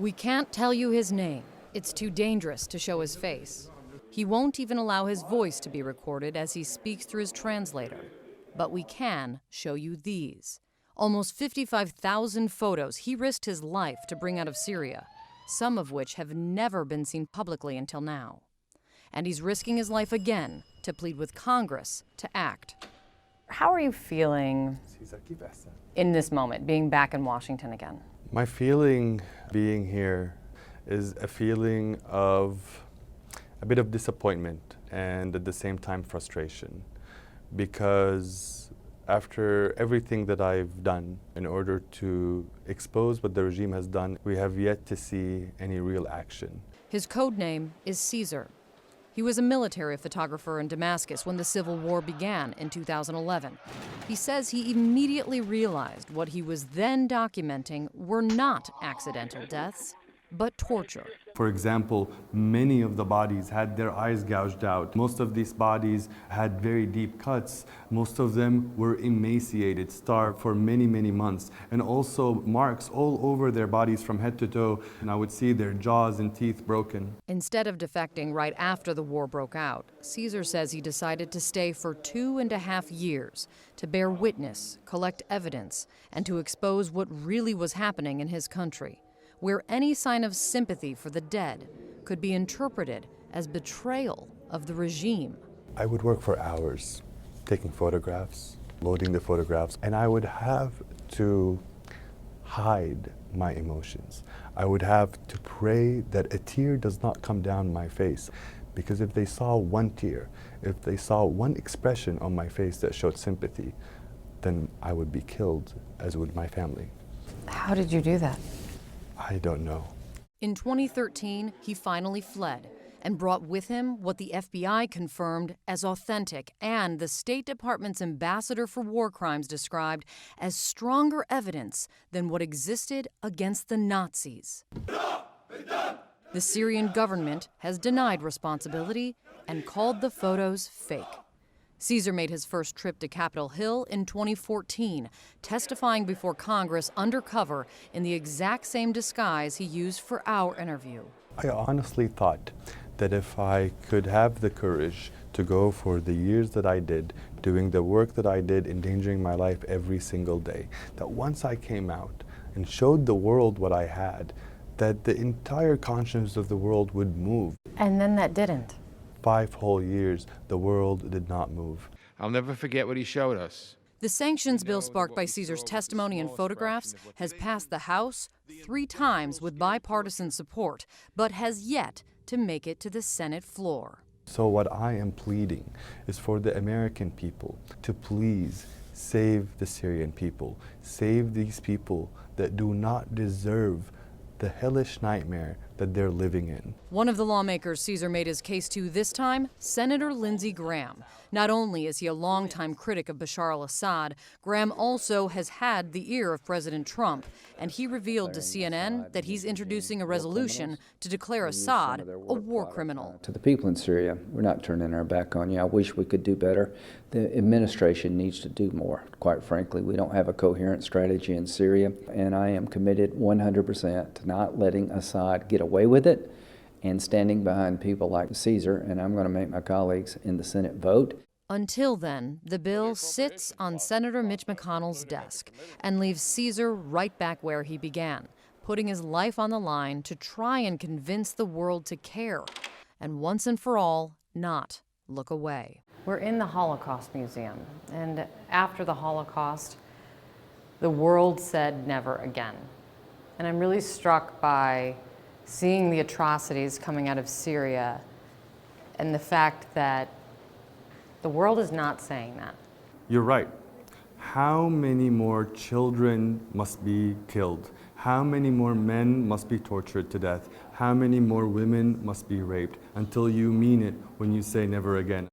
We can't tell you his name. It's too dangerous to show his face. He won't even allow his voice to be recorded as he speaks through his translator. But we can show you these. Almost 55,000 photos he risked his life to bring out of Syria, some of which have never been seen publicly until now. And he's risking his life again to plead with Congress to act. How are you feeling in this moment, being back in Washington again? My feeling being here is a feeling of a bit of disappointment and at the same time frustration, because after everything that I've done in order to expose what the regime has done, we have yet to see any real action. His code name is Caesar. He was a military photographer in Damascus when the civil war began in 2011. He says he immediately realized what he was then documenting were not accidental deaths, but torture. For example, many of the bodies had their eyes gouged out. Most of these bodies had very deep cuts. Most of them were emaciated, starved for many, many months, and also marks all over their bodies from head to toe. And I would see their jaws and teeth broken. Instead of defecting right after the war broke out, Caesar says he decided to stay for 2.5 years to bear witness, collect evidence, and to expose what really was happening in his country, where any sign of sympathy for the dead could be interpreted as betrayal of the regime. I would work for hours, taking photographs, loading the photographs, and I would have to hide my emotions. I would have to pray that a tear does not come down my face, because if they saw one tear, if they saw one expression on my face that showed sympathy, then I would be killed, as would my family. How did you do that? I don't know. In 2013, he finally fled and brought with him what the FBI confirmed as authentic and the State Department's ambassador for war crimes described as stronger evidence than what existed against the Nazis. The Syrian government has denied responsibility and called the photos fake. Caesar made his first trip to Capitol Hill in 2014, testifying before Congress undercover in the exact same disguise he used for our interview. I honestly thought that if I could have the courage to go for the years that I did, doing the work that I did, endangering my life every single day, that once I came out and showed the world what I had, that the entire conscience of the world would move. And then that didn't. 5 whole years, the world did not move. I'll never forget what he showed us. The sanctions bill sparked by Caesar's testimony and photographs has passed the House 3 times with bipartisan support, but has yet to make it to the Senate floor. So what I am pleading is for the American people to please save the Syrian people, save these people that do not deserve the hellish nightmare that they're living in. One of the lawmakers Caesar made his case to this time, Senator Lindsey Graham. Not only is he a longtime critic of Bashar al-Assad, Graham also has had the ear of President Trump, and he revealed to CNN that he's introducing a resolution to declare Assad a war criminal. To the people in Syria, we're not turning our back on you. I wish we could do better. The administration needs to do more. Quite frankly, we don't have a coherent strategy in Syria, and I am committed 100% to not letting Assad get away with it and standing behind people like Caesar, and I'm going to make my colleagues in the Senate vote. Until then, the bill sits on Senator Mitch McConnell's desk and leaves Caesar right back where he began, putting his life on the line to try and convince the world to care, and once and for all, not look away. We're in the Holocaust Museum, and after the Holocaust, the world said never again. And I'm really struck by seeing the atrocities coming out of Syria and the fact that the world is not saying that. You're right. How many more children must be killed? How many more men must be tortured to death? How many more women must be raped until you mean it when you say never again?